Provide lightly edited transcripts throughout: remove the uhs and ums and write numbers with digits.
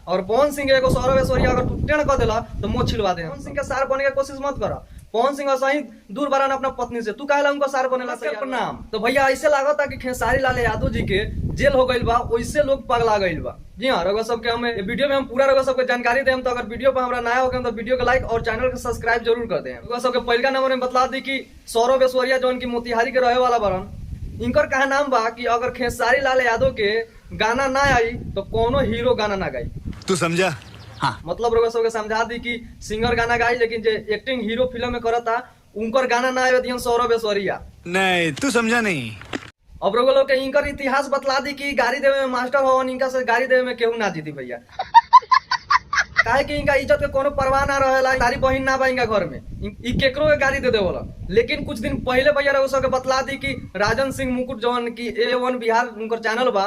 और पवन सिंह एगो सौरभ ऐश्वर्या अगर तू टेढ़ कर देला तो मुंह छिलवा दे। पवन सिंह के सार बने के कोशिश मत कर। पवन सिंह सही दूर बरान अपना पत्नी से, तू काहेला उनको सार बनेला प्रणाम। तो भैया ऐसे लागता कि खेसारी लाल यादव जी के जेल हो गई बा, वैसे लोग पगला गई बा। जी हाँ, रघुआ सबके हमें वीडियो में हम पूरा रघुआ सबके जानकारी दें। तो अगर वीडियो पर हमारा नया हो गया तो वीडियो को लाइक और चैनल को सब्सक्राइब जरूर कर दें। रघुआ सबके पहला नंबर में बतला दी कि सौरभ ऐश्वर्या जो उनकी मोतिहारी के रहे वाला बरन, इनकर कहा नाम बा कि अगर खेसारी लाल यादव के गाना ना आई तो कोनो हीरो गाना ना गाई। तू समझा? हाँ। मतलब रघुआ सबके समझा दी कि सिंगर गाना गाई, लेकिन जो एक्टिंग हीरो फिल्म में करता उनकर गाना ना आवे दियन सौरभ ऐश्वर्या। नहीं, तू समझा नहीं। अब रघुआ लोग के इनकर इतिहास बतला दी कि गाड़ी देवे में मास्टर हवन, इनका से गाड़ी देवे में केहू ना जीती भैया। काहे कि इनका इज्जत के कोनो परवाह ना रहेला, तारी बहिन ना बा इनका घर में, ई केकरो के गाड़ी दे देवला। लेकिन कुछ दिन पहले भैया रघुआ सबके बतला दी कि राजन सिंह मुकुट जवन की A1 बिहार उनकर चैनल बा,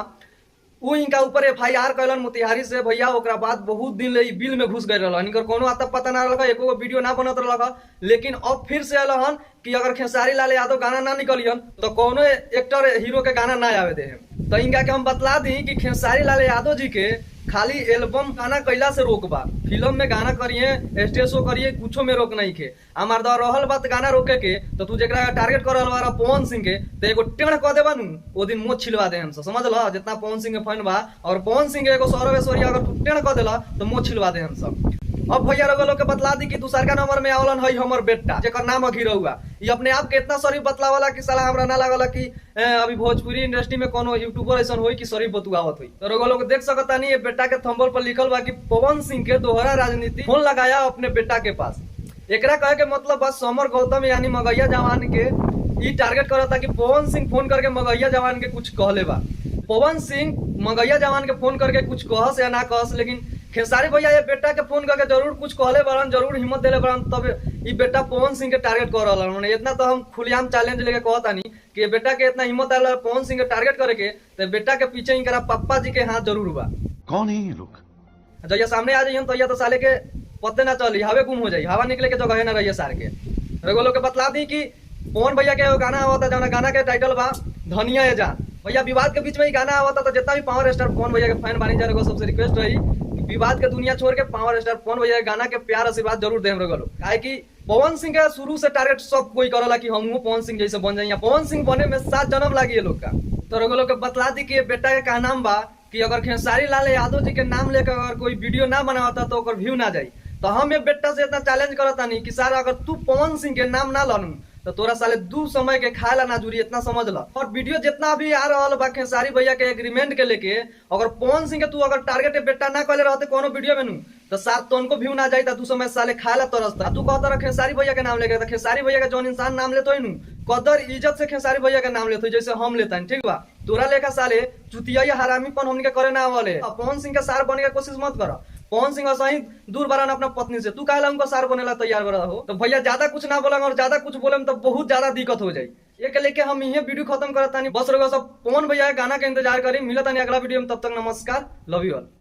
वो इनका ऊपर FIR कैलन मोतिहारी से भैया। ओकरा बाद बहुत दिन ले बिल में घुस गए रहल, इनकर कोनो आता पता ना रहल, एको वीडियो ना बनत रहल। लेकिन अब फिर से अलहन कि अगर खेसारी लाल यादव गाना ना निकलियन तो कोनो एक्टर हीरो के गाना ना आवे दे। तो इनका के हम बतला दी कि खेसारी लाल यादव जी के खाली एल्बम गाना कैला से रोक बा, फिल्म में गाना करिए, स्टेज शो करिए, कुछो में रोक नहीं खे। हमार दर रहल बात गाना रोके के तो तू जेकरा टारगेट कर रहल वाला पवन सिंह के तो एगो टेढ़ क देबा नु, ओ दिन मुंह छिलवा दे हमसे, समझ ल। जितना पवन सिंह के फैन बा और पवन सिंह एगो सौरभ ऐश्वर्या अगर तू टेढ़ क देला तो मुंह छिलवा दे हम सब। अब भैया रघुआ लोग के बतला दी कि दूसरा नंबर में आवलन है हमर बेटा, जेकर नाम अघिरौआ। ये अपने आप के इतना शरीफ बतलावला कि साला हमरा ना लागला कि अभी भोजपुरी इंडस्ट्री में कोनो यूट्यूबर ऐसा होई कि शरीफ बतुआवत होई। तो रघुआ लोग देख सकता नहीं, ये बेटा के थंबनेल पर लिखल बा कि पवन सिंह के दोहरा राजनीति फोन लगाया अपने बेटा के पास। एकरा कहे के मतलब बस समर गौतम यानी मगैया जवान के ई टारगेट करता कि पवन सिंह फोन करके मगैया जवान के कुछ कहले बा। पवन सिंह मगैया जवान के फोन करके कुछ कहस या ना कहस, लेकिन खेसारी भैया ये बेटा के फोन करके जरूर कुछ कहले बरन, जरूर हिम्मत देले बरन, तब ये बेटा पवन सिंह के टारगेट कर रहा है। इतना तो हम खुलेआम चैलेंज लेके कहता नहीं कि ये बेटा के इतना हिम्मत आया पवन सिंह के टारगेट करे के, तो बेटा के पीछे इनका पापा जी के हाथ जरूर बा। कौन है ये लोग? जब ये सामने आ जाइए तो या तो साले के पत्ते ना चली, हवे गुम हो जाये, हवा निकले के जगह ना रहिए सार के। रघुआ लोग के बतला दी कि पवन भैया के गाना आवता, जौन गाना के टाइटल बा धनिया है जान। भैया विवाद के बीच में ही गाना आवता, तो जितना भी पावर स्टार पवन भैया के फैन बानी जा रहे सबसे रिक्वेस्ट रही कि विवाद के दुनिया छोड़ के पावर स्टार पवन भैया के गाना के प्यार आशीर्वाद जरूर देम रघुआ लोग। काहे कि पवन सिंह के शुरू से टारगेट सब कोई करला कि हम पवन सिंह जैसे बन जाइए। पवन सिंह बने में 7 जन्म लागी ये लोग का। तो रघुआ लोग के बतला दी कि बेटा के कहा नाम बा कि अगर खेसारी लाल यादव जी के नाम लेकर अगर कोई वीडियो ना बनाता तो ओकर व्यू ना जाई। तो हम ये बेटा से इतना चैलेंज करता नहीं कि सर अगर तू पवन सिंह के नाम ना लानू तो तोरा साले 2 समय के खाए ला ना जुड़ी, इतना समझ ला। और वीडियो जितना भी आ रहा बा खेसारी भैया के एग्रीमेंट के लेके, अगर पवन सिंह के तू अगर टारगेट बेटा ना कहले रहते कोनो वीडियो में नू तो साथ तो उनको व्यू ना जाता, 2 समय साले खाए ला तरसता। तू कहता रहा खेसारी भैया के नाम लेके, तो खेसारी भैया का जौन इंसान नाम लेते नू कदर इज्जत से खेसारी भैया के नाम लेते जैसे हम लेता ठीक बा। तोरा लेखा साले चुतिया या हरामीपन हमने करे ना वाले। पवन सिंह का सार बने के कोशिश मत कर। पवन सिंह सही दूर बरान अपना पत्नी से, तू काहेला उनको सार बनेला तैयार बड़ा हो। तो भैया ज्यादा कुछ ना बोलेंगे और ज्यादा कुछ बोले तो बहुत ज्यादा दिक्कत हो जाए। ये लेके हम ये वीडियो खत्म करता नहीं, बस रहो सब पवन भैया गाना के इंतजार करी। मिलता नहीं अगला वीडियो में, तब तक नमस्कार, लव यू ऑल।